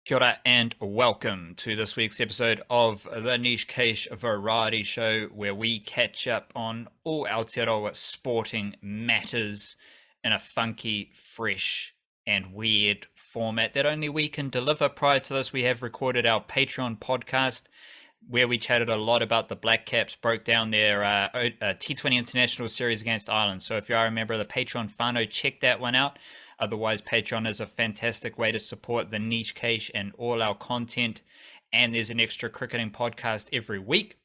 Kia ora and welcome to this week's episode of the Niche Cache Variety Show, where we catch up on all Aotearoa sporting matters in a funky, fresh and weird format that only we can deliver. Prior to this, we have recorded our Patreon podcast where we chatted a lot about the Blackcaps, broke down their T20 International Series against Ireland. So if you are a member of the Patreon whānau, check that one out. Otherwise, Patreon is a fantastic way to support the Niche Cache and all our content. And there's an extra cricketing podcast every week.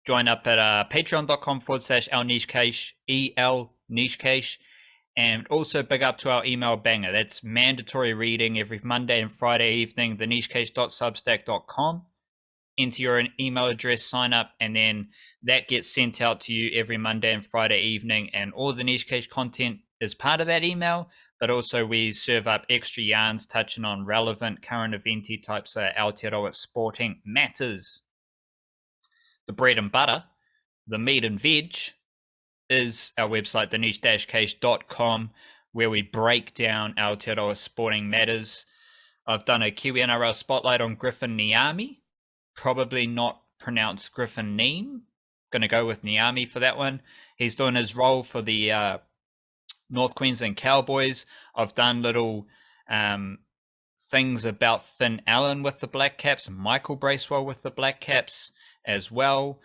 Join up at patreon.com/our Niche Cache, EL Niche Cache. And also big up to our email banger. That's mandatory reading every Monday and Friday evening, thenichecache.substack.com. Enter your email address, sign up, and then that gets sent out to you every Monday and Friday evening. And all the Niche Cache content is part of that email, but also we serve up extra yarns touching on relevant current eventy types of Aotearoa sporting matters. The bread and butter, the meat and veg, is our website, theniche-cache.com, where we break down Aotearoa sporting matters. I've done a Kiwi-NRL spotlight on Griffin Niami, probably not pronounced Griffin Neem. Going to go with Niami for that one. He's doing his role for the North Queensland Cowboys. I've done little things about Finn Allen with the Blackcaps, Michael Bracewell with the Blackcaps as well.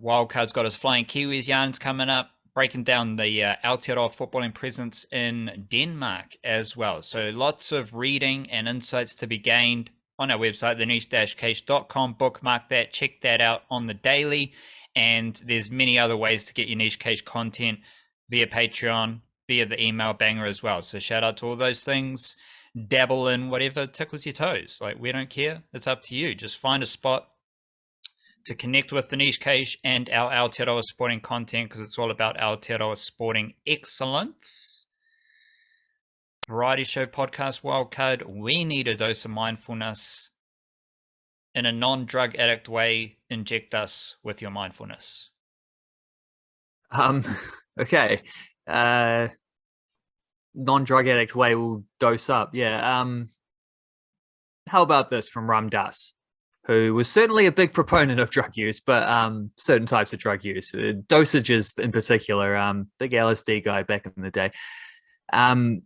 Wildcard's got his Flying Kiwis yarns coming up, breaking down the Aotearoa footballing presence in Denmark as well. So lots of reading and insights to be gained on our website, theniche-cache.com. Bookmark that, check that out on the daily. And there's many other ways to get your Niche Cache content via Patreon, via the email banger as well. So shout out to all those things. Dabble in whatever tickles your toes. Like, we don't care. It's up to you. Just find a spot to connect with the Niche Cache and our Aotearoa sporting content, because it's all about Aotearoa sporting excellence. Variety show podcast wildcard. We need a dose of mindfulness. In a non-drug addict way, inject us with your mindfulness. Okay. Non-drug addict way will dose up. Yeah. How about this from Ram Dass, who was certainly a big proponent of drug use, but certain types of drug use, dosages in particular, big LSD guy back in the day. Ram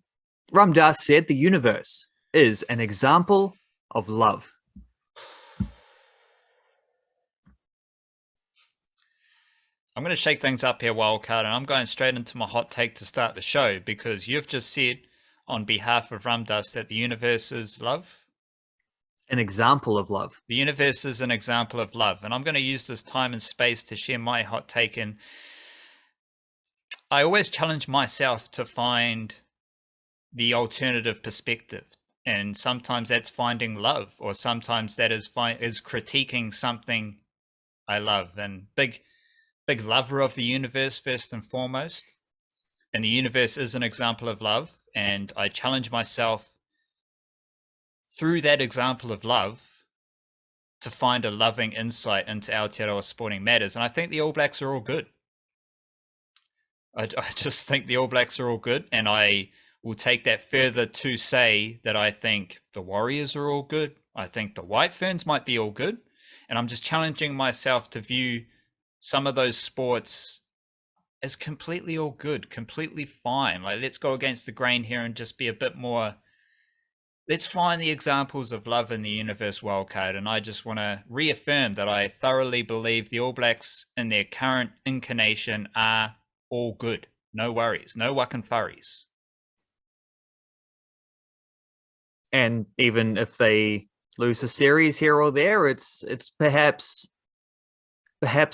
Dass said the universe is an example of love. I'm going to shake things up here, Wildcard, and I'm going straight into my hot take to start the show, because you've just said on behalf of Ram Dass that the universe is love. An example of love. The universe is an example of love. And I'm going to use this time and space to share my hot take in. I always challenge myself to find the alternative perspective. And sometimes that's finding love, or sometimes that is critiquing something I love. And big lover of the universe, first and foremost. And the universe is an example of love. And I challenge myself through that example of love to find a loving insight into Aotearoa sporting matters. And I think the All Blacks are all good. I just think the All Blacks are all good. And I will take that further to say that I think the Warriors are all good. I think the White Ferns might be all good. And I'm just challenging myself to view some of those sports as completely all good, completely fine. Like, let's go against the grain here and just be a bit more. Let's find the examples of love in the universe, wildcard. And I just want to reaffirm that I thoroughly believe the All Blacks in their current incarnation are all good. No worries, no whacken furries. And even if they lose a series here or there, it's perhaps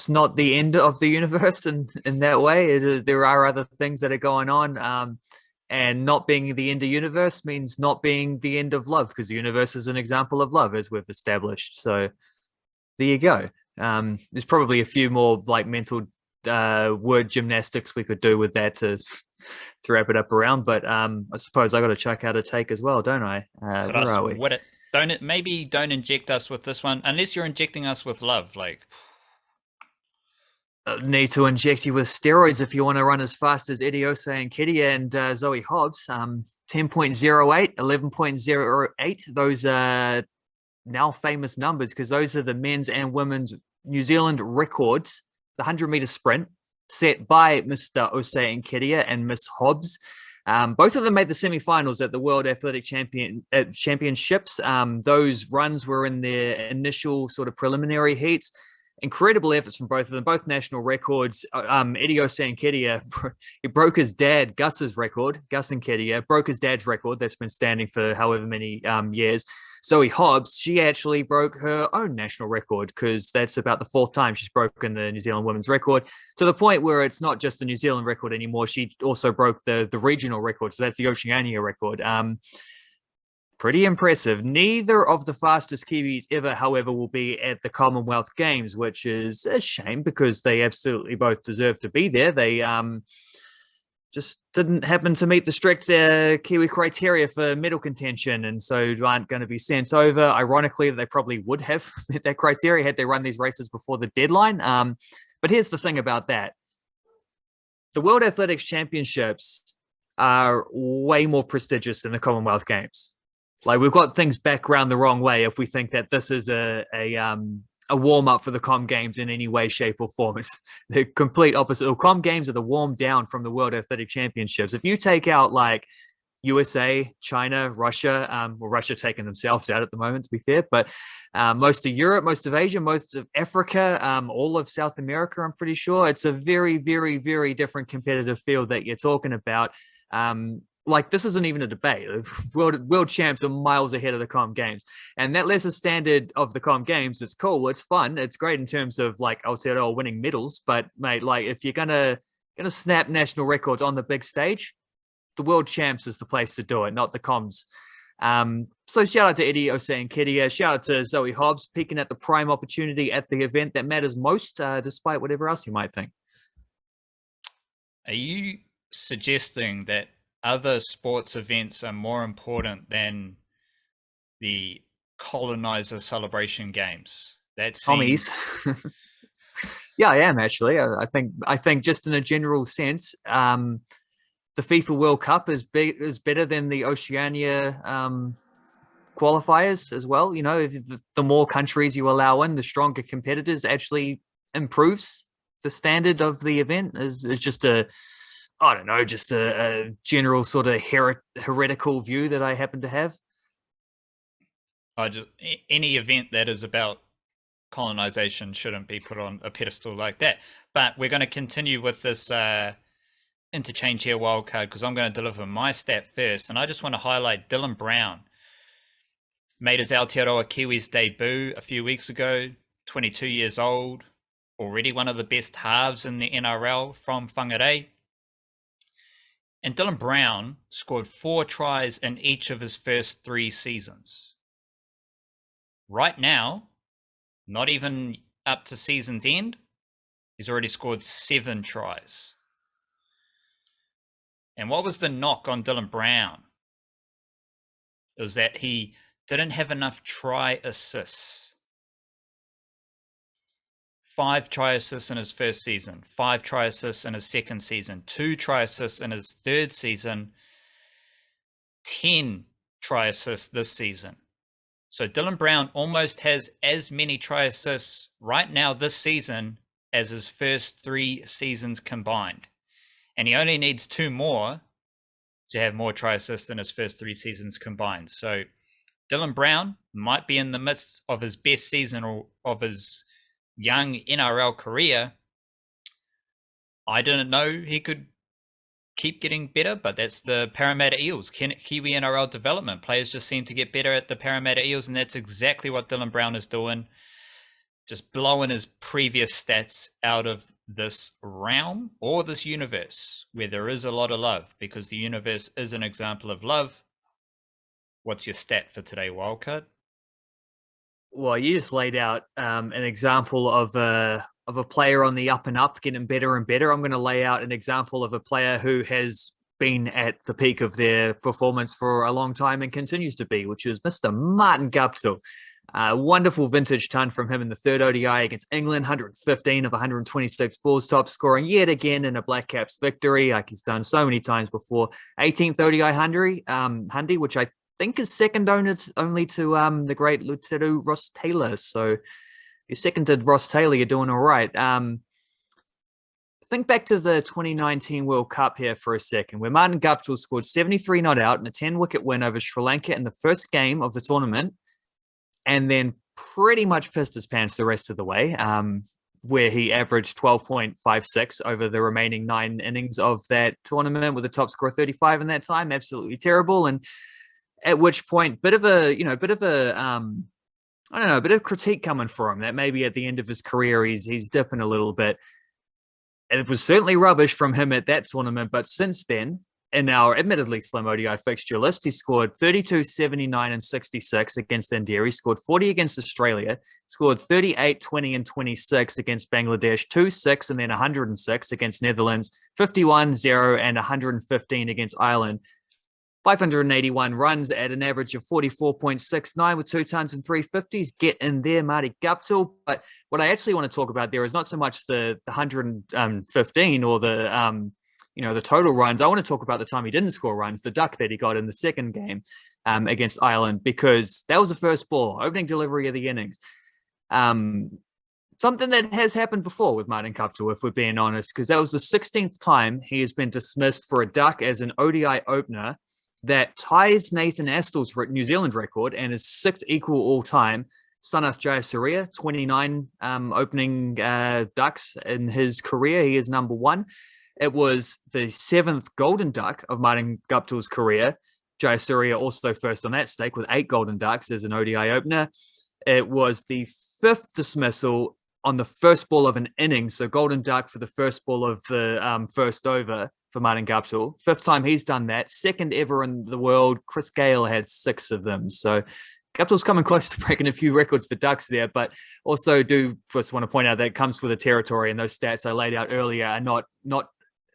not the end of the universe in that way. There are other things that are going on. And not being the end of universe means not being the end of love, because the universe is an example of love, as we've established. So there you go. There's probably a few more like mental word gymnastics we could do with that to wrap it up around. But I suppose I got to chuck out a take as well, don't I? Where are we? Maybe don't inject us with this one unless you're injecting us with love. Like, need to inject you with steroids if you want to run as fast as Eddie Osei and Kedia and Zoe Hobbs. 10.08, 11.08. Those are now famous numbers because those are the men's and women's New Zealand records. The 100-meter sprint set by Mr. Osei Nkedia and Miss Hobbs. Both of them made the semifinals at the World Athletic Championships. Those runs were in their initial sort of preliminary heats. Incredible efforts from both of them, both national records. Eddie Osei Nkedia, he broke his dad, Gus's record. Gus Nkedia broke his dad's record that's been standing for however many years. Zoe Hobbs, she actually broke her own national record because that's about the 4th time she's broken the New Zealand women's record, to the point where it's not just the New Zealand record anymore. She also broke the regional record, so that's the Oceania record. Pretty impressive. Neither of the fastest Kiwis ever, however, will be at the Commonwealth Games, which is a shame because they absolutely both deserve to be there. They just didn't happen to meet the strict Kiwi criteria for medal contention, and so aren't going to be sent over. Ironically, they probably would have met that criteria had they run these races before the deadline. But here's the thing about that. The World Athletics Championships are way more prestigious than the Commonwealth Games. Like, we've got things back around the wrong way if we think that this is a warm-up for the Com Games in any way, shape, or form. It's the complete opposite. The Com Games are the warm down from the World Athletic Championships. If you take out, like, USA, China, Russia, well, Russia taking themselves out at the moment, to be fair, but most of Europe, most of Asia, most of Africa, all of South America, I'm pretty sure. It's a very, very, very different competitive field that you're talking about. Like, this isn't even a debate. World champs are miles ahead of the Com Games. And that lesser standard of the Com Games, it's cool, it's fun, it's great in terms of, like, Aotearoa winning medals. But, mate, like, if you're gonna snap national records on the big stage, the World Champs is the place to do it, not the Coms. So shout out to Eddie Osei Nkedia. Shout out to Zoe Hobbs, peaking at the prime opportunity at the event that matters most, despite whatever else you might think. Are you suggesting that other sports events are more important than the colonizer celebration games? That seems... Commies. Yeah, I am actually. I think just in a general sense, the FIFA World Cup is better than the Oceania qualifiers as well. You know, if the more countries you allow in, the stronger competitors actually improves the standard of the event. Is just a general sort of heretical view that I happen to have. Any event that is about colonization shouldn't be put on a pedestal like that. But we're going to continue with this interchange here, wildcard, because I'm going to deliver my stat first. And I just want to highlight Dylan Brown. Made his Aotearoa Kiwis debut a few weeks ago, 22 years old, already one of the best halves in the NRL from Whangarei. And Dylan Brown scored 4 tries in each of his first 3 seasons. Right now, not even up to season's end, he's already scored 7 tries. And what was the knock on Dylan Brown? It was that he didn't have enough try assists. 5 try assists in his first season, 5 try assists in his second season, 2 try assists in his third season, 10 try assists this season. So Dylan Brown almost has as many try assists right now this season as his first 3 seasons combined. And he only needs 2 more to have more try assists than his first 3 seasons combined. So Dylan Brown might be in the midst of his best season or of his young NRL career. I didn't know he could keep getting better, but that's the Parramatta Eels. Kiwi-NRL development. Players just seem to get better at the Parramatta Eels, and that's exactly what Dylan Brown is doing. Just blowing his previous stats out of this realm or this universe where there is a lot of love, because the universe is an example of love. What's your stat for today, Wildcard? Well, you just laid out an example of a player on the up and up, getting better and better. I'm going to lay out an example of a player who has been at the peak of their performance for a long time and continues to be, which is Mr. Martin Guptill. Wonderful vintage ton from him in the third ODI against England, 115 of 126 balls, top scoring yet again in a Blackcaps victory, like he's done so many times before. 18th ODI Hundy, which I think is second only to the great Lieutenant Ross Taylor. So you seconded Ross Taylor, you're doing all right. Think back to the 2019 World Cup here for a second, where Martin Guptill scored 73 not out in a 10-wicket win over Sri Lanka in the first game of the tournament, and then pretty much pissed his pants the rest of the way, where he averaged 12.56 over the remaining 9 innings of that tournament with a top score of 35 in that time. Absolutely terrible. And at which point, bit of critique coming for him that maybe at the end of his career he's dipping a little bit. It was certainly rubbish from him at that tournament, but since then, in our admittedly slim ODI fixture list, he scored 32, 79, and 66 against India. He scored 40 against Australia, scored 38, 20, and 26 against Bangladesh, 2, 6, and then 106 against Netherlands, 51, 0, and 115 against Ireland. 581 runs at an average of 44.69 with 2 tons and 350s. Get in there, Marty Guptill. But what I actually want to talk about there is not so much the 115 or the total runs. I want to talk about the time he didn't score runs, the duck that he got in the second game against Ireland, because that was the first ball, opening delivery of the innings. Something that has happened before with Martin Guptill, if we're being honest, because that was the 16th time he has been dismissed for a duck as an ODI opener that ties Nathan Astle's New Zealand record and is 6th equal all time. Sanath Jayasuriya, 29 opening ducks in his career. He is number 1. It was the 7th golden duck of Martin Guptill's career. Jayasuriya also first on that stake with 8 golden ducks as an ODI opener. It was the 5th dismissal on the first ball of an inning. So golden duck for the first ball of the first over for Martin Guptill. 5th time he's done that. 2nd ever in the world. Chris Gale had 6 of them. So Guptill's coming close to breaking a few records for ducks there, but also do just want to point out that it comes with a territory, and those stats I laid out earlier are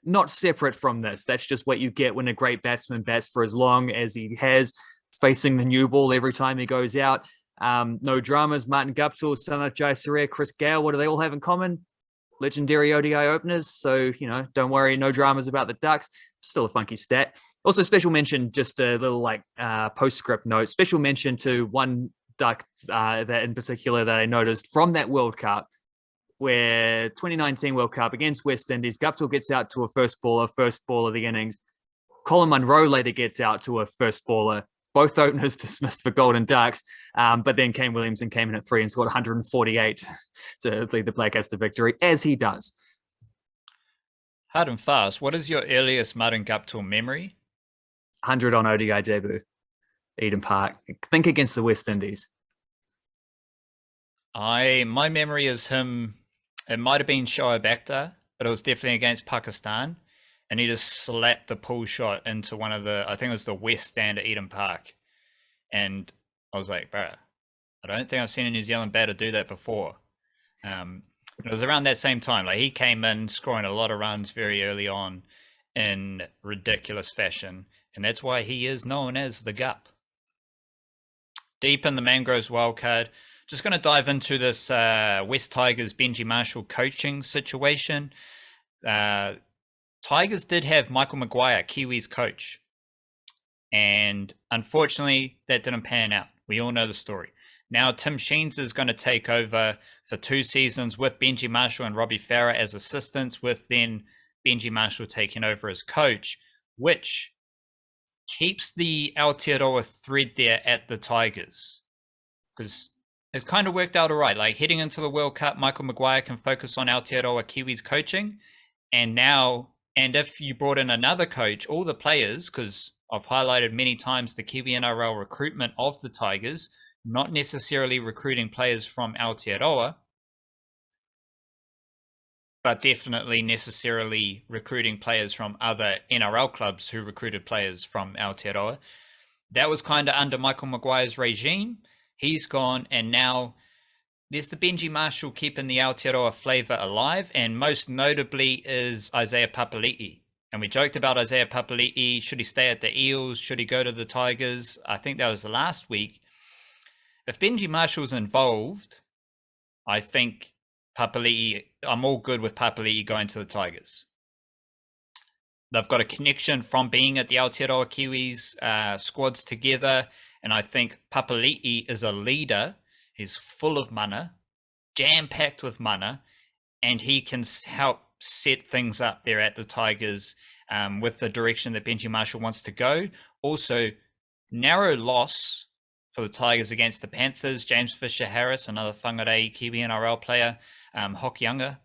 not separate from this. That's just what you get when a great batsman bats for as long as he has, facing the new ball every time he goes out. No dramas. Martin Guptill, Sanath Jayasuriya, Chris Gale, what do they all have in common? Legendary ODI openers. So, don't worry, no dramas about the ducks. Still a funky stat. Also, special mention, just a little postscript note, special mention to one duck that in particular that I noticed from that World Cup, where 2019 World Cup against West Indies, Guptill gets out to a first ball of the innings. Colin Munro later gets out to a first baller. Both openers dismissed for golden ducks, but then Kane Williamson came in at 3 and scored 148 to lead the Blackcaps to victory, as he does. Hard and fast, what is your earliest Martin Guptill memory? 100 on ODI debut, Eden Park. Think against the West Indies. My memory is him, it might have been Shoaib Akhtar, but it was definitely against Pakistan. And he just slapped the pull shot into one of I think it was the west stand at Eden Park. And I was like, bro, I don't think I've seen a New Zealand batter do that before. It was around that same time. Like, he came in scoring a lot of runs very early on in ridiculous fashion. And that's why he is known as the Gup. Deep in the Mangroves wildcard, just going to dive into this West Tigers Benji Marshall coaching situation. Tigers did have Michael Maguire, Kiwis coach, and unfortunately that didn't pan out. We all know the story. Now Tim Sheens is going to take over for 2 seasons with Benji Marshall and Robbie Farah as assistants, with then Benji Marshall taking over as coach, which keeps the Aotearoa thread there at the Tigers, because it kind of worked out all right. Like, heading into the World Cup, Michael Maguire can focus on Aotearoa Kiwis coaching, and if you brought in another coach, all the players, because I've highlighted many times the Kiwi-NRL recruitment of the Tigers, not necessarily recruiting players from Aotearoa, but definitely necessarily recruiting players from other NRL clubs who recruited players from Aotearoa. That was kind of under Michael Maguire's regime. He's gone, and now there's the Benji Marshall keeping the Aotearoa flavour alive, and most notably is Isaiah Papali'i. And we joked about Isaiah Papali'i. Should he stay at the Eels? Should he go to the Tigers? I think that was the last week. if Benji Marshall's involved, I think Papali'i, I'm all good with Papali'i going to the Tigers. They've got a connection from being at the Aotearoa Kiwis squads together, and I think Papali'i is a leader. He's full of mana, jam-packed with mana, and he can help set things up there at the Tigers with the direction that Benji Marshall wants to go. Also, narrow loss for the Tigers against the Panthers. James Fisher-Harris, another whangarei Kiwi-NRL player. Hokianga,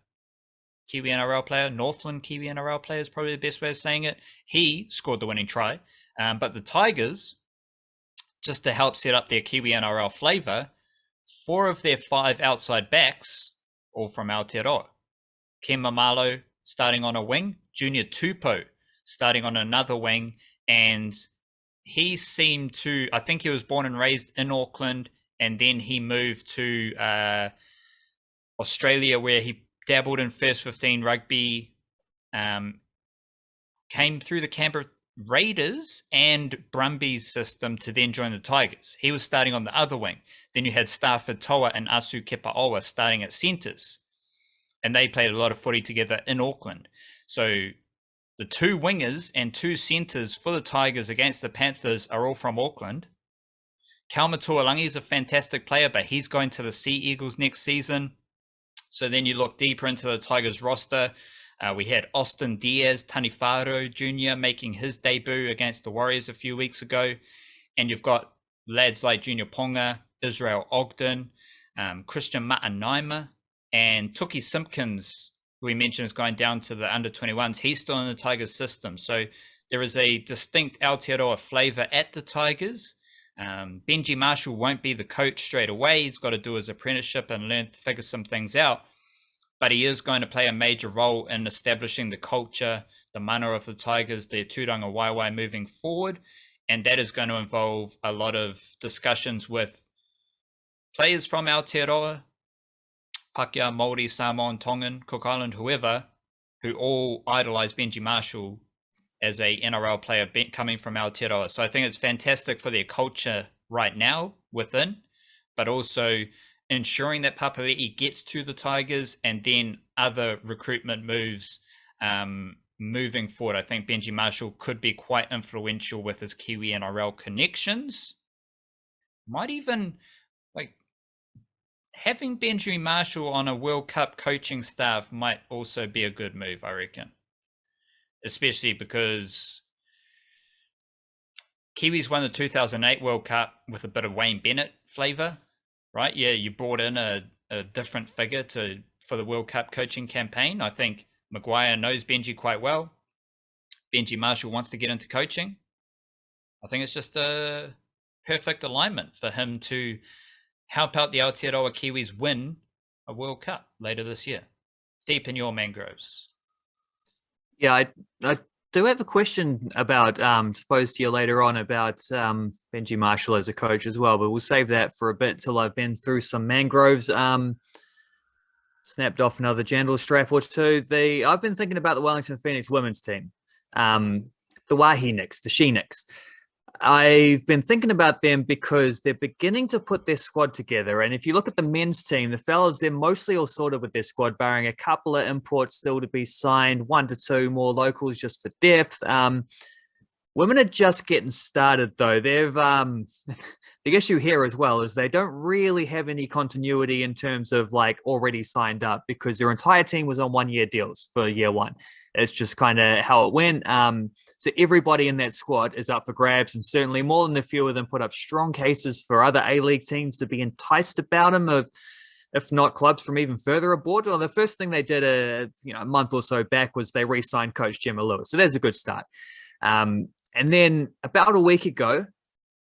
Kiwi-NRL player. Northland Kiwi-NRL player is probably the best way of saying it. He scored the winning try. But the Tigers, just to help set up their Kiwi-NRL flavour, 4 of their 5 outside backs, all from Aotearoa. Ken Mamalo starting on a wing, Junior Tupou starting on another wing, and he seemed to, I think he was born and raised in Auckland, and then he moved to Australia where he dabbled in first 15 rugby, came through the Canberra Raiders and Brumbies system to then join the Tigers. He was starting on the other wing. Then you had Stafford Toa and Asu Kepaoa starting at centres, and they played a lot of footy together in Auckland. So the 2 wingers and 2 centres for the Tigers against the Panthers are all from Auckland. Kalma Tuolangi is a fantastic player, but he's going to the Sea Eagles next season. So then you look deeper into the Tigers roster. We had Austin Diaz Tanifaro Jr. making his debut against the Warriors a few weeks ago. And you've got lads like Junior Ponga, Israel Ogden, Christian Ma'anaima, and Tuki Simpkins, who we mentioned is going down to the under-21s. He's still in the Tigers system. So there is a distinct Aotearoa flavour at the Tigers. Benji Marshall won't be the coach straight away. He's got to do his apprenticeship and figure some things out. But he is going to play a major role in establishing the culture, the mana of the Tigers, their tūranga waiwai moving forward. And that is going to involve a lot of discussions with players from Aotearoa, Pakeha, Māori, Samoan, Tongan, Cook Island, whoever, who all idolise Benji Marshall as a NRL player coming from Aotearoa. So I think it's fantastic for their culture right now within, but also ensuring that Papali'i gets to the Tigers and then other recruitment moves moving forward. I think Benji Marshall could be quite influential with his Kiwi-NRL connections. Might even, like, having Benji Marshall on a World Cup coaching staff might also be a good move, I reckon. Especially because Kiwis won the 2008 World Cup with a bit of Wayne Bennett flavour, right? Yeah, you brought in a different figure for the World Cup coaching campaign. I think Maguire knows Benji quite well. Benji Marshall wants to get into coaching. I think it's just a perfect alignment for him to help out the Aotearoa Kiwis win a World Cup later this year. Deep in your mangroves. Yeah, I do have a question about, to pose to you later on about Benji Marshall as a coach as well, but we'll save that for a bit till I've been through some mangroves. Snapped off another Jandal strap or two. I've been thinking about the Wellington Phoenix women's team, the Wahineks, the Sheenix. I've been thinking about them because they're beginning to put their squad together. And if you look at the men's team, the fellas, they're mostly all sorted with their squad, barring a couple of imports still to be signed, 1 to 2 more locals just for depth. Women are just getting started, though. They've the issue here as well is they don't really have any continuity in terms of like already signed up because their entire team was on 1-year deals for year 1. It's just kind of how it went. So everybody in that squad is up for grabs, and certainly more than a few of them put up strong cases for other A-League teams to be enticed about them, if not clubs from even further aboard. Well, the first thing they did a month or so back was they re-signed coach Gemma Lewis. So there's a good start. And then about a week ago,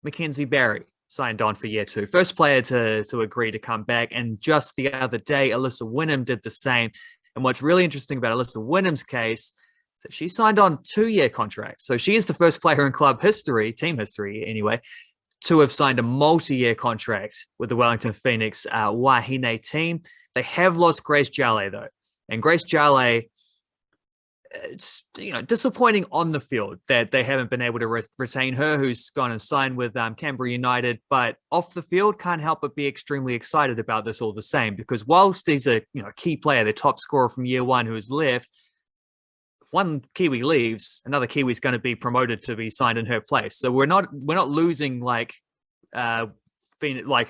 Mackenzie Barry signed on for year 2. First player to agree to come back. And just the other day, Alyssa Wynnum did the same. And what's really interesting about Alyssa Wynnum's case is that she signed on 2-year contracts. So she is the first player in club history, team history anyway, to have signed a multi-year contract with the Wellington Phoenix wahine team. They have lost Grace Jale, though. And Grace Jale, it's disappointing on the field that they haven't been able to retain her, who's gone and signed with Canberra United. But off the field, can't help but be extremely excited about this all the same, because whilst he's a key player, the top scorer from year one who has left, if one Kiwi leaves, another Kiwi is going to be promoted to be signed in her place. So we're not losing like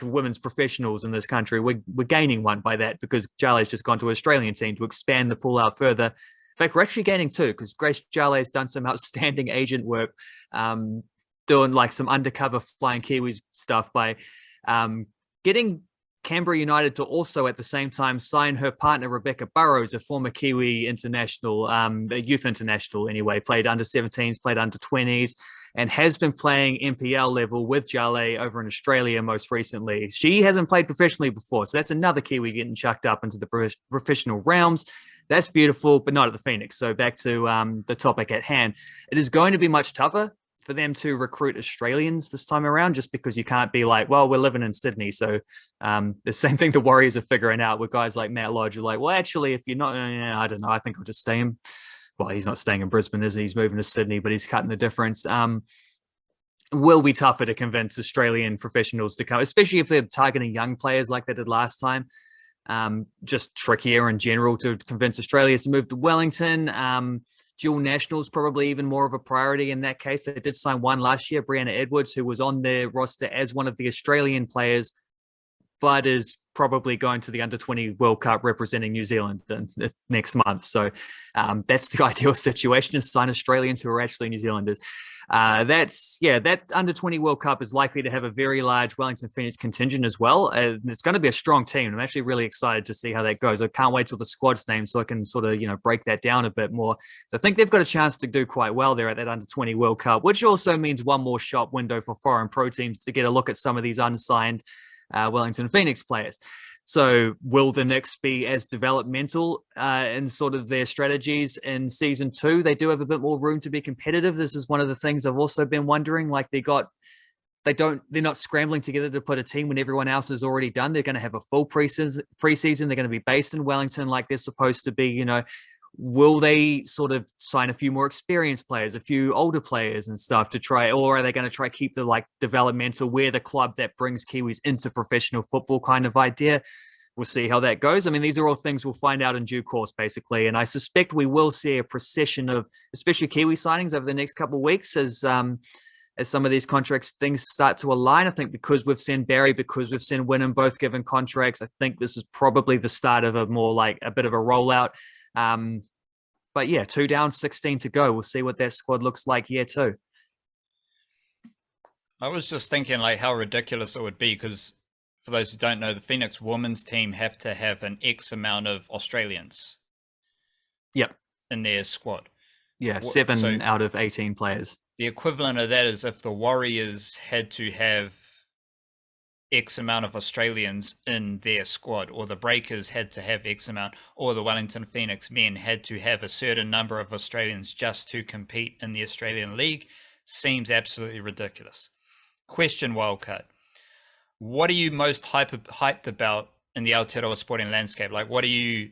women's professionals in this country. We're gaining one by that, because Jale's just gone to an Australian team to expand the pool out further. In fact, we're actually gaining two, because Grace Jale has done some outstanding agent work, doing like some undercover Flying Kiwis stuff by getting Canberra United to also at the same time sign her partner, Rebecca Burrows, a former Kiwi international, the youth international anyway, played under 17s, played under 20s, and has been playing NPL level with Jale over in Australia most recently. She hasn't played professionally before, so that's another Kiwi getting chucked up into the professional realms. That's beautiful, but not at the Phoenix. So back to the topic at hand. It is going to be much tougher for them to recruit Australians this time around, just because you can't be like, well, we're living in Sydney. So the same thing the Warriors are figuring out with guys like Matt Lodge. You're like, well, actually, if you're not, I don't know, I think I'll just stay in. Well, he's not staying in Brisbane, is he? He's moving to Sydney, but he's cutting the difference. Will be tougher to convince Australian professionals to come, especially if they're targeting young players like they did last time. Just trickier in general to convince Australians to move to Wellington. Dual nationals probably even more of a priority in that case. They did sign one last year, Brianna Edwards, who was on their roster as one of the Australian players, but is probably going to the under-20 World Cup representing New Zealand next month. So that's the ideal situation, is sign Australians who are actually New Zealanders. That under-20 World Cup is likely to have a very large Wellington Phoenix contingent as well. It's going to be a strong team. I'm actually really excited to see how that goes. I can't wait till the squad's named so I can sort of, break that down a bit more. So I think they've got a chance to do quite well there at that under-20 World Cup, which also means one more shop window for foreign pro teams to get a look at some of these unsigned Wellington Phoenix players. So will the Knicks be as developmental in sort of their strategies in season 2? They do have a bit more room to be competitive. This is one of the things I've also been wondering. Like they're not scrambling together to put a team when everyone else is already done. They're going to have a full preseason. They're going to be based in Wellington like they're supposed to be, Will they sort of sign a few more experienced players, a few older players and stuff to try, or are they going to try keep the developmental, we're the club that brings Kiwis into professional football kind of idea? We'll see how that goes. I mean, these are all things we'll find out in due course, basically. And I suspect we will see a procession of, especially Kiwi signings over the next couple of weeks as some of these contracts things start to align. I think because we've seen Barry, because we've seen Wynnum both given contracts, I think this is probably the start of a more like a bit of a rollout. But yeah, 2 down, 16 to go. We'll see what that squad looks like year 2. I was just thinking like how ridiculous it would be, because for those who don't know, the Phoenix women's team have to have an X amount of Australians. Yep. In their squad. Yeah, 7 out of 18 players. The equivalent of that is if the Warriors had to have X amount of Australians in their squad, or the Breakers had to have X amount, or the Wellington Phoenix men had to have a certain number of Australians just to compete in the Australian League. Seems absolutely ridiculous. Question, Wildcard. What are you most hyped about in the Aotearoa sporting landscape? Like, what are you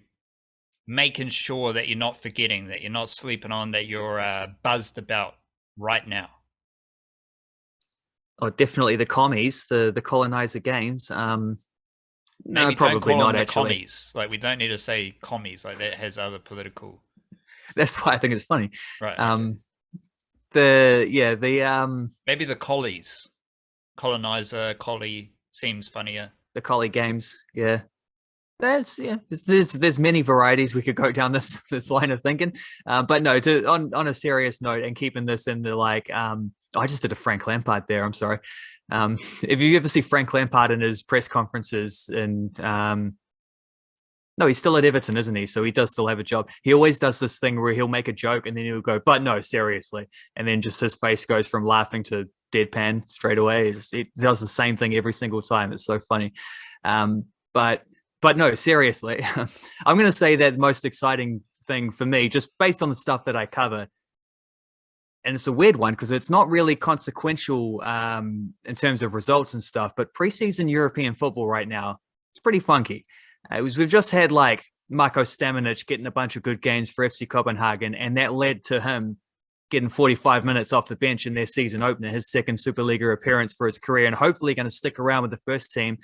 making sure that you're not forgetting, that you're not sleeping on, that you're buzzed about right now? Oh, definitely the commies, the colonizer games. Maybe no, probably not actually. Commies. Like, we don't need to say commies. Like, that has other political. That's why I think it's funny. Right. Maybe the collies. Colonizer, collie seems funnier. The collie games, yeah. There's many varieties we could go down this line of thinking. But no, on a serious note, and keeping this in the I just did a Frank Lampard there. I'm sorry. If you ever see Frank Lampard in his press conferences, and no, he's still at Everton, isn't he? So he does still have a job. He always does this thing where he'll make a joke and then he'll go, "But no, seriously," and then just his face goes from laughing to deadpan straight away. He does the same thing every single time. It's so funny. But no, seriously, I'm going to say that the most exciting thing for me, just based on the stuff that I cover, and it's a weird one because it's not really consequential in terms of results and stuff, but preseason European football right now, it's pretty funky. We've just had Marko Stamenic getting a bunch of good games for FC Copenhagen, and that led to him getting 45 minutes off the bench in their season opener, his second Superliga appearance for his career, and hopefully going to stick around with the first team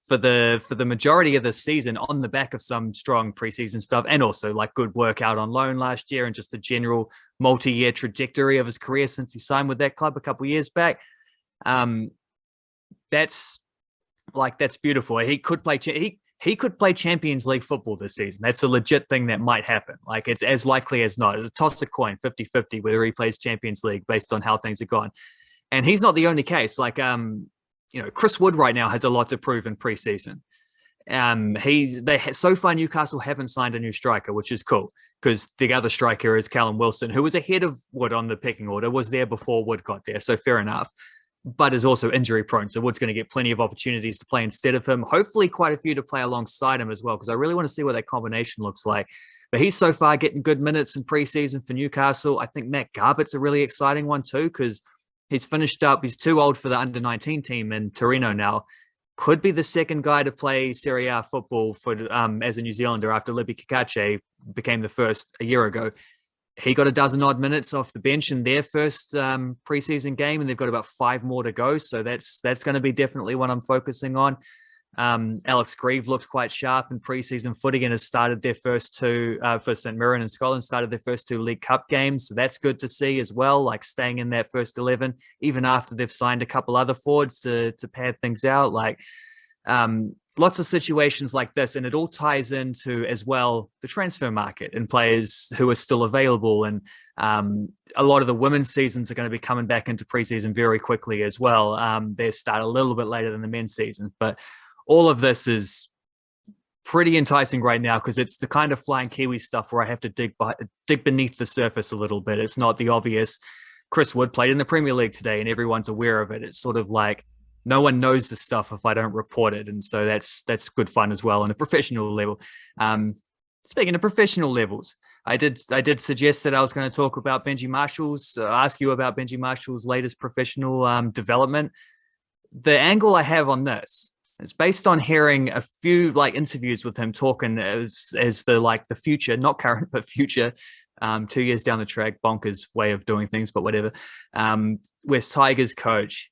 for the majority of the season on the back of some strong preseason stuff, and also like good work out on loan last year and just the general multi-year trajectory of his career since he signed with that club a couple of years back. That's beautiful. He could play he could play Champions League football this season. That's a legit thing that might happen. Like, it's as likely as not. It's a toss a coin, 50-50, whether he plays Champions League based on how things are gone. And he's not the only case. Like, Chris Wood right now has a lot to prove in preseason. So far Newcastle haven't signed a new striker, which is cool because the other striker is Callum Wilson, who was ahead of Wood on the pecking order, was there before Wood got there. So fair enough. But is also injury prone. So Wood's going to get plenty of opportunities to play instead of him. Hopefully quite a few to play alongside him as well, because I really want to see what that combination looks like. But he's so far getting good minutes in preseason for Newcastle. I think Matt Garbutt's a really exciting one too, because he's finished up. He's too old for the under-19 team in Torino now. Could be the second guy to play Serie A football for as a New Zealander after Libby Kakache became the first a year ago. He got a dozen odd minutes off the bench in their first preseason game, and they've got about 5 more to go. So that's going to be definitely what I'm focusing on. Alex Grieve looked quite sharp in preseason footy and has started their first 2 for St Mirren and Scotland, started their first 2 League Cup games. So that's good to see as well, like staying in that first 11, even after they've signed a couple other forwards to pad things out. Like, lots of situations like this, and it all ties into as well the transfer market and players who are still available. And a lot of the women's seasons are going to be coming back into preseason very quickly as well. They start a little bit later than the men's season, but all of this is pretty enticing right now because it's the kind of flying Kiwi stuff where I have to dig beneath the surface a little bit. It's not the obvious. Chris Wood played in the Premier League today and everyone's aware of it. It's sort of like, no one knows the stuff if I don't report it. And so that's good fun as well on a professional level. Speaking of professional levels, I did suggest that I was going to talk about Benji Marshall's, ask you about Benji Marshall's latest professional development. The angle I have on this is based on hearing a few like interviews with him talking as the future, not current, but future, 2 years down the track, bonkers way of doing things, but whatever. West Tigers coach.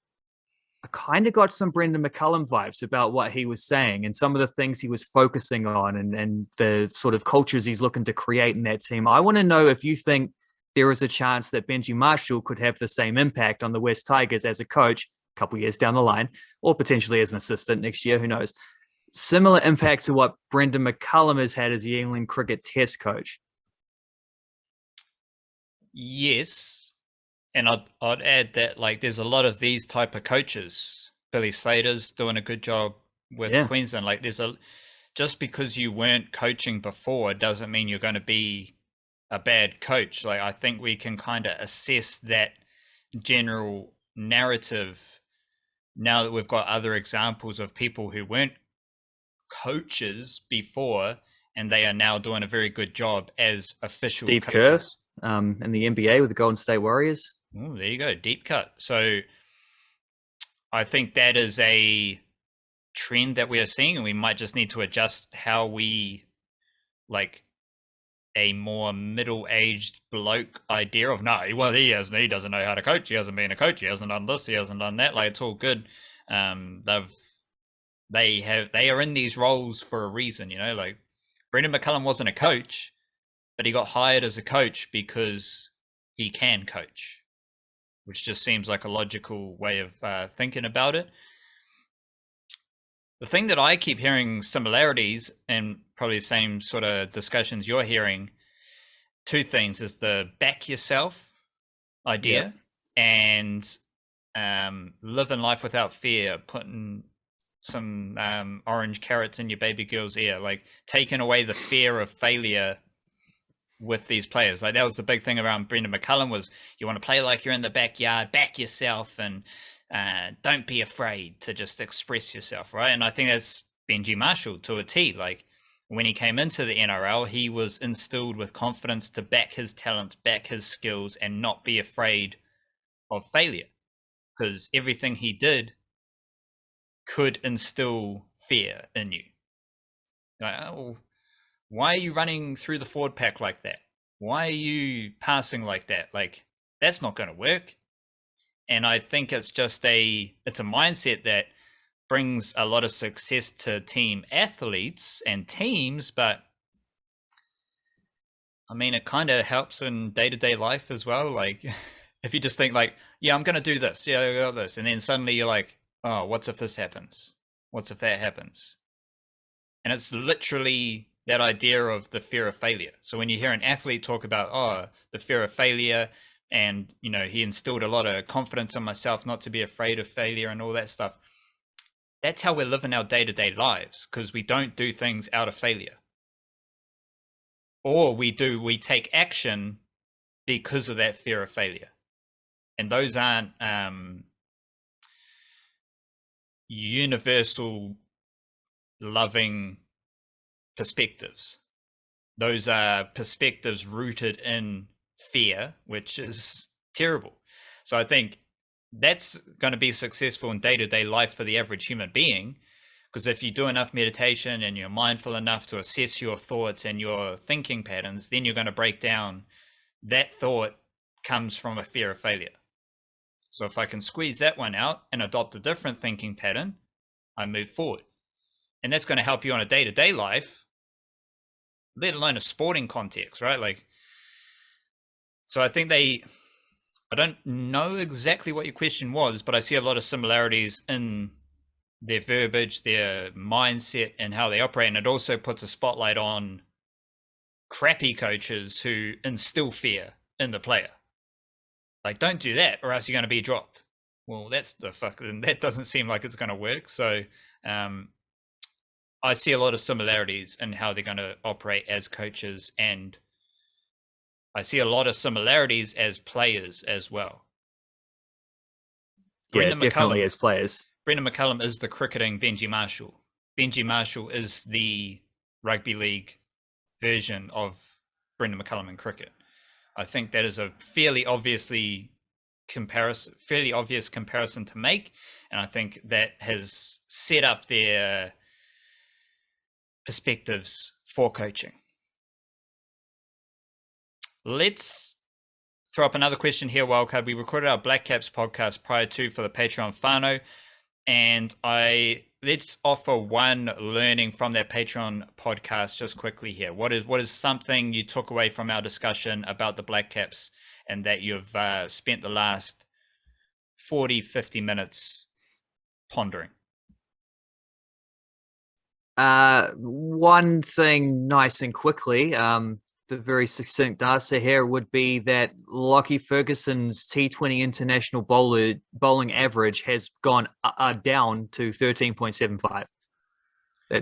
I kind of got some Brendan McCullum vibes about what he was saying and some of the things he was focusing on and the sort of cultures he's looking to create in that team. I want to know if you think there is a chance that Benji Marshall could have the same impact on the West Tigers as a coach a couple years down the line, or potentially as an assistant next year, who knows. Similar impact to what Brendan McCullum has had as the England cricket test coach. Yes. And I'd add that, like, there's a lot of these type of coaches. Billy Slater's doing a good job with Queensland. Like, just because you weren't coaching before doesn't mean you're going to be a bad coach. Like, I think we can kind of assess that general narrative now that we've got other examples of people who weren't coaches before and they are now doing a very good job as official Steve coaches. Kerr in the NBA with the Golden State Warriors. Oh, there you go. Deep cut. So I think that is a trend that we are seeing, and we might just need to adjust how we, like, a more middle-aged bloke idea of, no, well, he doesn't know how to coach. He hasn't been a coach. He hasn't done this. He hasn't done that. Like, it's all good. They are in these roles for a reason, you know, like Brendan McCullum wasn't a coach, but he got hired as a coach because he can coach, which just seems like a logical way of thinking about it. The thing that I keep hearing similarities and probably the same sort of discussions you're hearing, 2 things, is the back yourself idea and living life without fear, putting some orange carrots in your baby girl's ear, like taking away the fear of failure with these players. Like, that was the big thing around Brendan McCullum, was you want to play like you're in the backyard, back yourself, and don't be afraid to just express yourself, right? And I think that's Benji Marshall to a T. Like, when he came into the NRL, he was instilled with confidence to back his talents, back his skills, and not be afraid of failure, because everything he did could instill fear in you. Like, oh, why are you running through the forward pack like that? Why are you passing like that? Like, that's not going to work. And I think it's a mindset that brings a lot of success to team athletes and teams, but I mean, it kind of helps in day-to-day life as well. Like, if you just think like, yeah, I'm going to do this, yeah, I got this, and then suddenly you're like, oh, what's if this happens? What's if that happens? And it's literally that idea of the fear of failure. So when you hear an athlete talk about, oh, the fear of failure, and, you know, he instilled a lot of confidence in myself not to be afraid of failure and all that stuff, that's how we're living our day-to-day lives, because we don't do things out of failure. Or we take action because of that fear of failure. And those aren't universal loving perspectives. Those are perspectives rooted in fear, which is terrible. So I think that's going to be successful in day-to-day life for the average human being, because if you do enough meditation and you're mindful enough to assess your thoughts and your thinking patterns, then you're going to break down that thought comes from a fear of failure. So if I can squeeze that one out and adopt a different thinking pattern, I move forward. And that's going to help you on a day-to-day life, let alone a sporting context, right? Like, so I think I don't know exactly what your question was, but I see a lot of similarities in their verbiage, their mindset, and how they operate. And it also puts a spotlight on crappy coaches who instill fear in the player. Like, don't do that or else you're going to be dropped. Well, that doesn't seem like it's going to work. So I see a lot of similarities in how they're going to operate as coaches, and I see a lot of similarities as players as well. Yeah, definitely as players. Brendan McCullum is the cricketing Benji Marshall. Benji Marshall is the rugby league version of Brendan McCullum in cricket. I think that is a fairly obvious comparison to make, and I think that has set up their perspectives for coaching. Let's throw up another question here, Wildcard. We recorded our Blackcaps podcast prior to for the Patreon whānau, and let's offer one learning from that Patreon podcast just quickly here. What is something you took away from our discussion about the Blackcaps and that you've spent the last 40-50 minutes pondering? One thing nice and quickly, the very succinct answer here would be that Lockie Ferguson's T20 international bowling average has gone down to 13.75.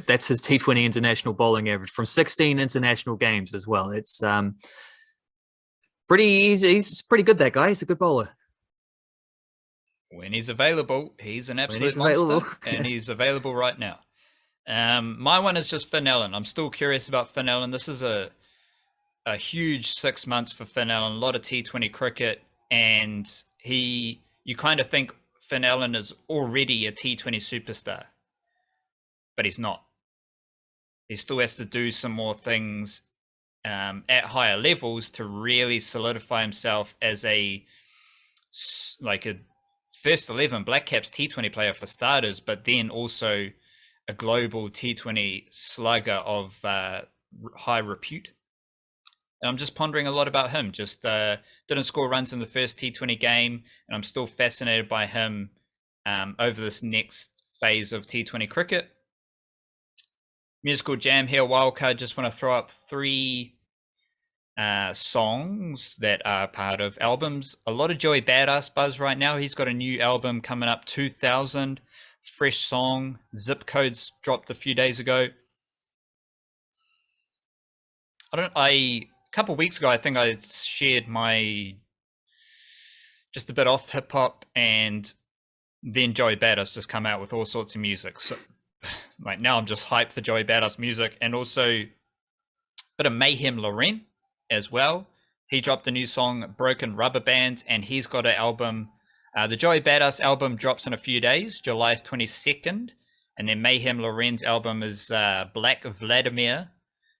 That's his T20 international bowling average from 16 international games as well. It's pretty easy. He's pretty good, that guy. He's a good bowler. When he's available, he's an absolute monster, and he's available right now. My one is just Finn Allen. I'm still curious about Finn Allen. This is a huge 6 months for Finn Allen, a lot of T20 cricket, and you kind of think Finn Allen is already a T20 superstar, but he's not. He still has to do some more things at higher levels to really solidify himself as a first 11 Blackcaps T20 player for starters, but then also a global T20 slugger of high repute. And I'm just pondering a lot about him. Just didn't score runs in the first T20 game, and I'm still fascinated by him over this next phase of T20 cricket. Musical jam here, Wildcard. Just want to throw up 3 songs that are part of albums. A lot of Joey Badass buzz right now. He's got a new album coming up, 2000. Fresh song. Zip Codes dropped a few days ago. A couple weeks ago, I think I shared my just a bit off hip hop, and then Joey Badass just come out with all sorts of music. So like now I'm just hyped for Joey Badass music, and also a bit of Mayhem Loren as well. He dropped a new song, Broken Rubber Band, and he's got an album. The Joey Badass album drops in a few days, July 22nd, and then Mayhem Loren's album is Black Vladimir,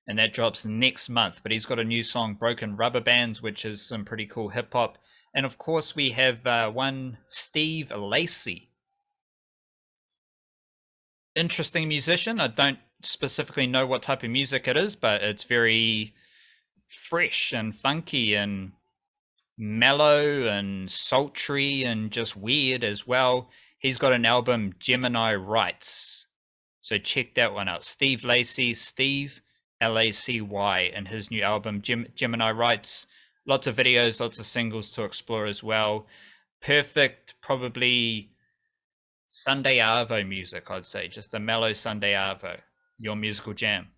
and that drops next month. But he's got a new song, Broken Rubber Bands, which is some pretty cool hip hop. And of course, we have one Steve Lacy. Interesting musician. I don't specifically know what type of music it is, but it's very fresh and funky and mellow and sultry and just weird as well. He's got an album, Gemini Rights. So check that one out. Steve Lacy, Steve Lacy, and his new album, Gemini Rights. Lots of videos, lots of singles to explore as well. Perfect, probably Sunday Arvo music, I'd say. Just a mellow Sunday Arvo. Your musical jam.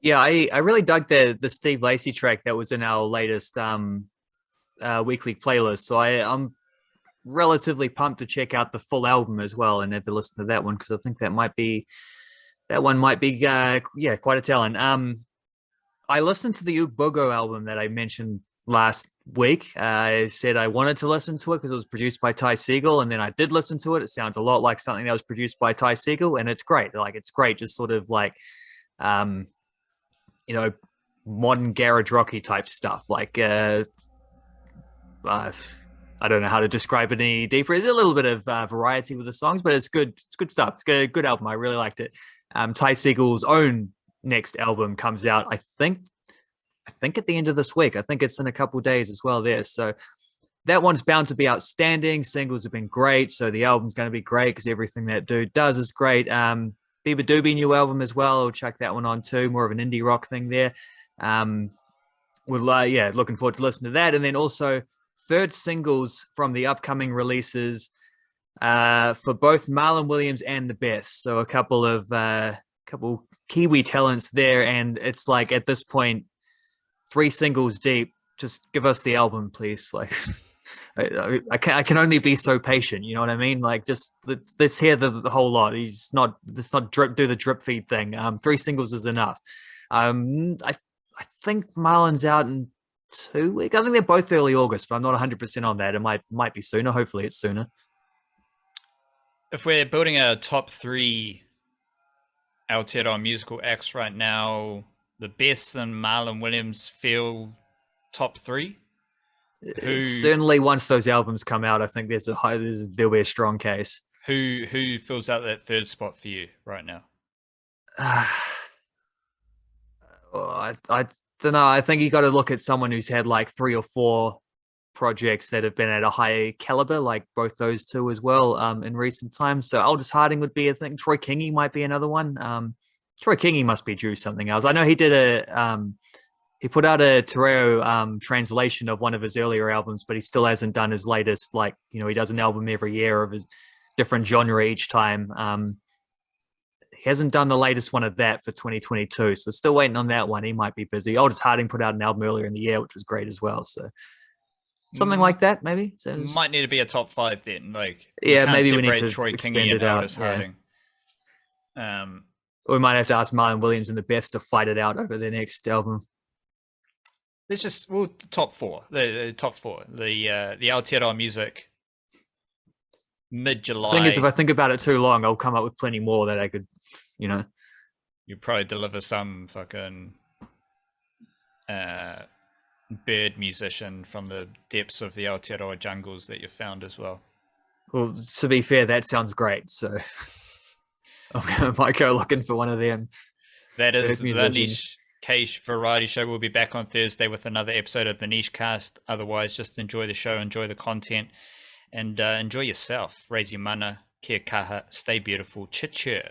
Yeah, I really dug the Steve Lacy track that was in our latest weekly playlist. So I'm relatively pumped to check out the full album as well and never listen to that one, because I think that one might be quite a talent. I listened to the Ubogo album that I mentioned last week. I said I wanted to listen to it because it was produced by Ty Segall, and then I did listen to it. It sounds a lot like something that was produced by Ty Segall, and it's great. Like, it's great, just sort of like modern garage rocky type stuff. Like I don't know how to describe it any deeper. There's a little bit of variety with the songs, but it's good. It's good stuff. It's a good album. I really liked it. Ty Segall's own next album comes out, I think at the end of this week. I think it's in a couple of days as well there. So that one's bound to be outstanding. Singles have been great, so the album's going to be great because everything that dude does is great. Bieber Doobie new album as well. I'll check that one on too. More of an indie rock thing there. Looking forward to listening to that. And then also third singles from the upcoming releases for both Marlon Williams and the Best. So a couple Kiwi talents there, and it's like at this point 3 singles deep. Just give us the album, please. Like, I can only be so patient. You know what I mean? Like, just let's hear the whole lot. Let's not do the drip feed thing. 3 singles is enough. I think Marlon's out in 2 weeks. I think they're both early August, but I'm not 100% on that. It might be sooner. Hopefully, it's sooner. If we're building a top 3 Aotearoa musical acts right now, the Best and Marlon Williams feel top 3. Certainly, once those albums come out, I think there'll be a strong case. Who fills out that third spot for you right now? I don't know. I think you got to look at someone who's had like 3 or 4 projects that have been at a high caliber, like both those two as well, in recent times. So Aldous Harding would be a thing. Troy Kingi might be another one. Troy Kingi must be due something else. I know he did he put out a Te Reo translation of one of his earlier albums, but he still hasn't done his latest. Like, he does an album every year of his different genre each time. He hasn't done the latest one of that for 2022, so still waiting on that one. He might be busy. Aldous Harding put out an album earlier in the year, which was great as well. So something like that, maybe. So might need to be a top 5 then. Like, maybe we need to Troy expand Kingi it and out. Aldous Harding. We might have to ask Marlon Williams and the Best to fight it out over their next album. Let's just top 4. The top 4. The Aotearoa music. Mid-July. The thing is, if I think about it too long, I'll come up with plenty more that I could, You probably deliver some fucking bird musician from the depths of the Aotearoa jungles that you found as well. Well, to be fair, that sounds great. So I might go looking for one of them. That is the Niche Cache Variety Show. We'll be back on Thursday with another episode of the Niche Cast. Otherwise, just enjoy the show, enjoy the content, and enjoy yourself. Raise your mana, kia kaha, stay beautiful, chit-chir.